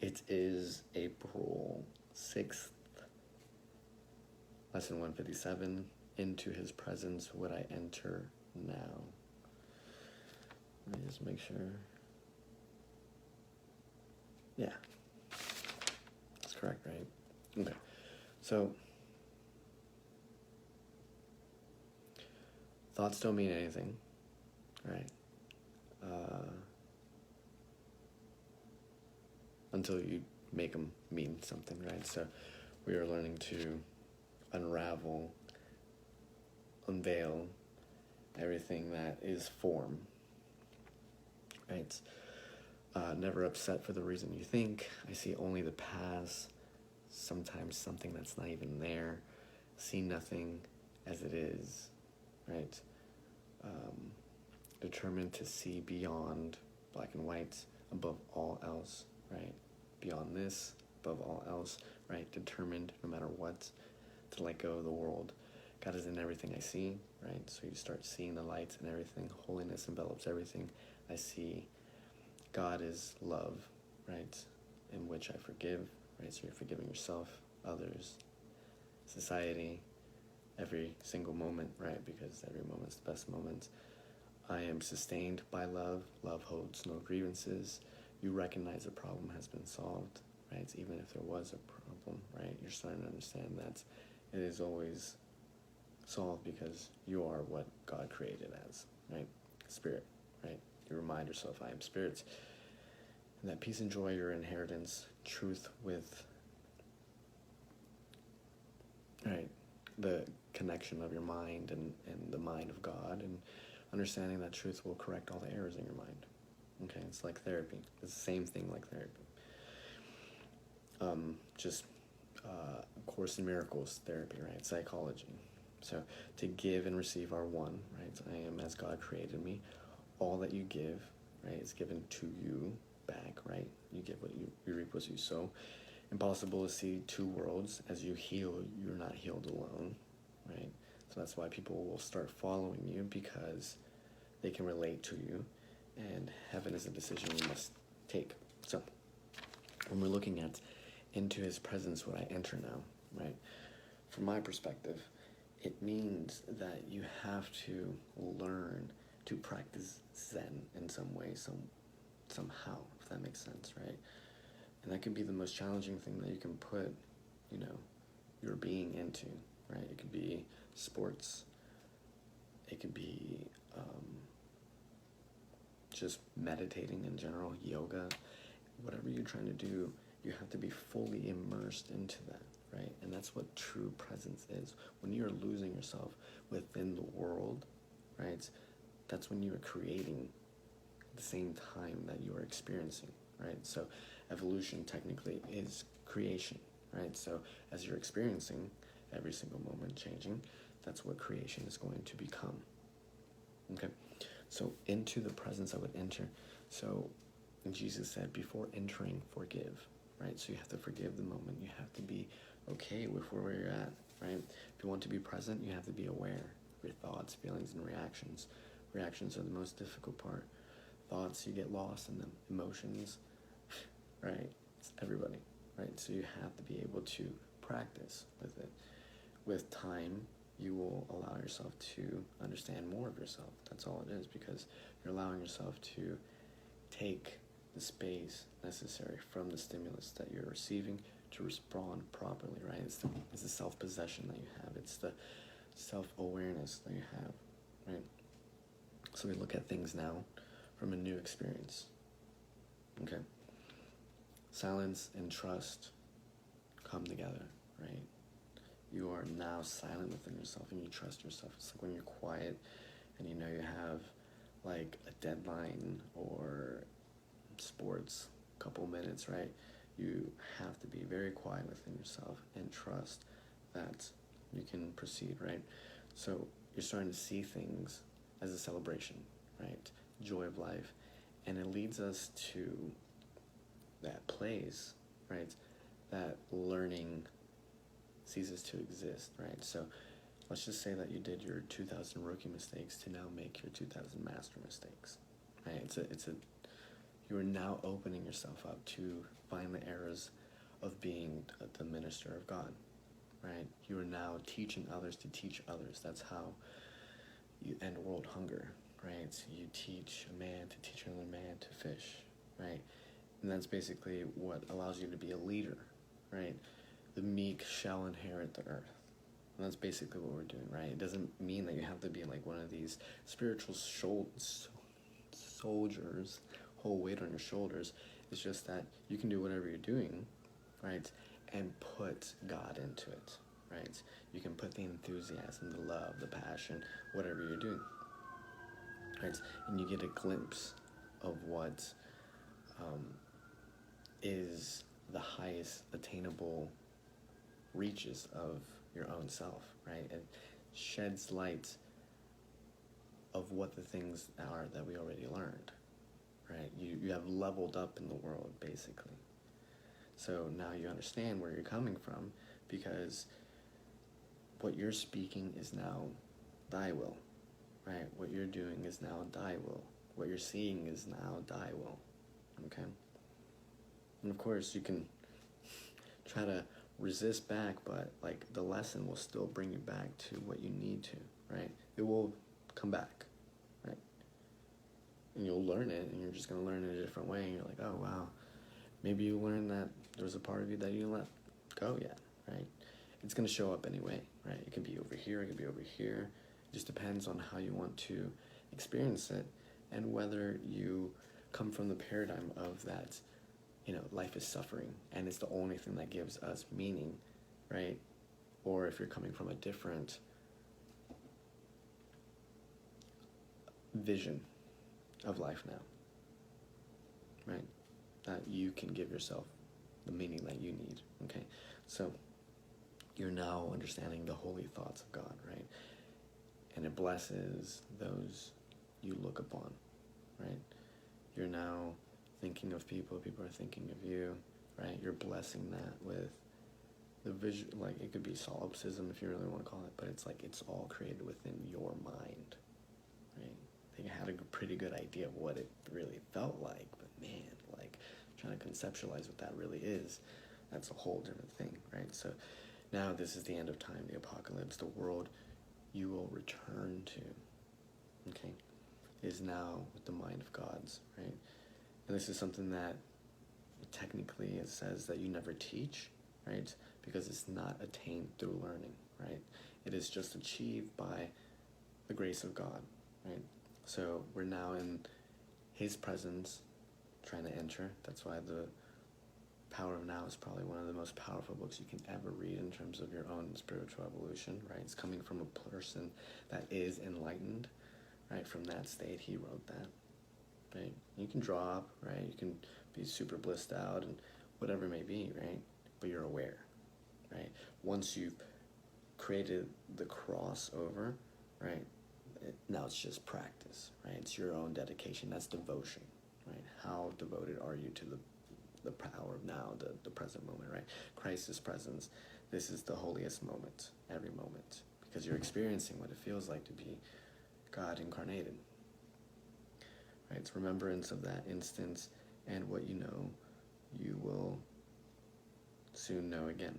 It is April 6th, lesson 157. Into his presence would I enter now. Let me just make sure. Yeah. That's correct, right? Okay. So, thoughts don't mean anything, right? Until you make them mean something, right? So we are learning to unveil everything that is form, right? Never upset for the reason you think. I see only the past, sometimes something that's not even there. See nothing as it is, right? Determined to see beyond black and white, above all else, right? Beyond this, above all else, right? Determined, no matter what, to let go of the world. God is in everything I see, right? So you start seeing the lights and everything. Holiness envelops everything I see. God is love, right? In which I forgive, right? So you're forgiving yourself, others, society, every single moment, right? Because every moment's the best moment. I am sustained by love. Love holds no grievances. You recognize the problem has been solved, right? Even if there was a problem, right? You're starting to understand that it is always solved because you are what God created as, right? Spirit, right? You remind yourself, I am spirit. And that peace and joy, your inheritance, truth with, right, the connection of your mind and the mind of God, and understanding that truth will correct all the errors in your mind. Okay, it's like therapy. It's the same thing like therapy. Course in Miracles therapy, right? Psychology. So to give and receive are one, right? I am as God created me. All that you give, right, is given to you back, right? You get what you reap what you sow. Impossible to see two worlds. As you heal, you're not healed alone, right? So that's why people will start following you, because they can relate to you, and heaven is a decision you must take. So when we're looking at into his presence would I enter now, right? From my perspective, it means that you have to learn to practice Zen in some way, somehow, if that makes sense, right? And that can be the most challenging thing that you can put, your being into, right? It could be sports. It could be just meditating in general, yoga, whatever you're trying to do, you have to be fully immersed into that, right? And that's what true presence is. When you're losing yourself within the world, right, that's when you are creating at the same time that you are experiencing, right? So evolution technically is creation, right? So as you're experiencing every single moment changing, that's what creation is going to become. Okay, so into the presence I would enter. So Jesus said, before entering, forgive, right? So you have to forgive the moment. You have to be okay with where you're at, right? If you want to be present, you have to be aware of your thoughts, feelings, and reactions. Reactions are the most difficult part. Thoughts, you get lost in them. Emotions, right? It's everybody, right? So you have to be able to practice with it. With time, you will allow yourself to understand more of yourself. That's all it is, because you're allowing yourself to take the space necessary from the stimulus that you're receiving to respond properly, right? It's the self-possession that you have. It's the self-awareness that you have, right? So we look at things now from a new experience, okay? Silence and trust come together, right? You are now silent within yourself and you trust yourself. It's like when you're quiet and you know you have like a deadline or sports, couple minutes, right? You have to be very quiet within yourself and trust that you can proceed, right? So you're starting to see things as a celebration, right? Joy of life. And it leads us to that place, right? That learning ceases to exist, right? So let's just say that you did your 2,000 rookie mistakes to now make your 2,000 master mistakes, right? You are now opening yourself up to find the errors of being the minister of God, right? You are now teaching others to teach others. That's how you end world hunger, right? So you teach a man to teach another man to fish, right? And that's basically what allows you to be a leader, right? The meek shall inherit the earth. And that's basically what we're doing, right? It doesn't mean that you have to be like one of these spiritual soldiers, whole weight on your shoulders. It's just that you can do whatever you're doing, right? And put God into it, right? You can put the enthusiasm, the love, the passion, whatever you're doing, right? And you get a glimpse of what is the highest attainable reaches of your own self, right? It sheds light of what the things are that we already learned, right? You have leveled up in the world, basically. So now you understand where you're coming from, because what you're speaking is now thy will, right? What you're doing is now thy will. What you're seeing is now thy will, okay? And of course, you can try to resist back, but like the lesson will still bring you back to what you need to, right? It will come back, right? And you'll learn it, and you're just going to learn it a different way, and you're like, oh, wow, maybe you learned that there's a part of you that you didn't let go yet, right? It's going to show up anyway, right? It can be over here, it can be over here. It just depends on how you want to experience it, and whether you come from the paradigm of that, life is suffering, and it's the only thing that gives us meaning, right? Or if you're coming from a different vision of life now, right? That you can give yourself the meaning that you need, okay? So you're now understanding the holy thoughts of God, right? And it blesses those you look upon, right? You're now thinking of people are thinking of you, right? You're blessing that with the vision, like it could be solipsism if you really want to call it, but it's like it's all created within your mind, right? They had a pretty good idea of what it really felt like, but man, like trying to conceptualize what that really is, that's a whole different thing, right? So now this is the end of time, the apocalypse, the world you will return to, okay, is now with the mind of God's, right? And this is something that technically it says that you never teach, right? Because it's not attained through learning, right? It is just achieved by the grace of God, right? So we're now in His presence, trying to enter. That's why the Power of Now is probably one of the most powerful books you can ever read in terms of your own spiritual evolution, right? It's coming from a person that is enlightened, right? From that state, he wrote that, right? You can drop, right? You can be super blissed out and whatever it may be, right? But you're aware, right? Once you've created the crossover, right? Now it's just practice, right? It's your own dedication. That's devotion, right? How devoted are you to the power of now, the present moment, right? Christ's presence. This is the holiest moment, every moment, because you're experiencing what it feels like to be God incarnated, right? It's remembrance of that instance, and what you know, you will soon know again.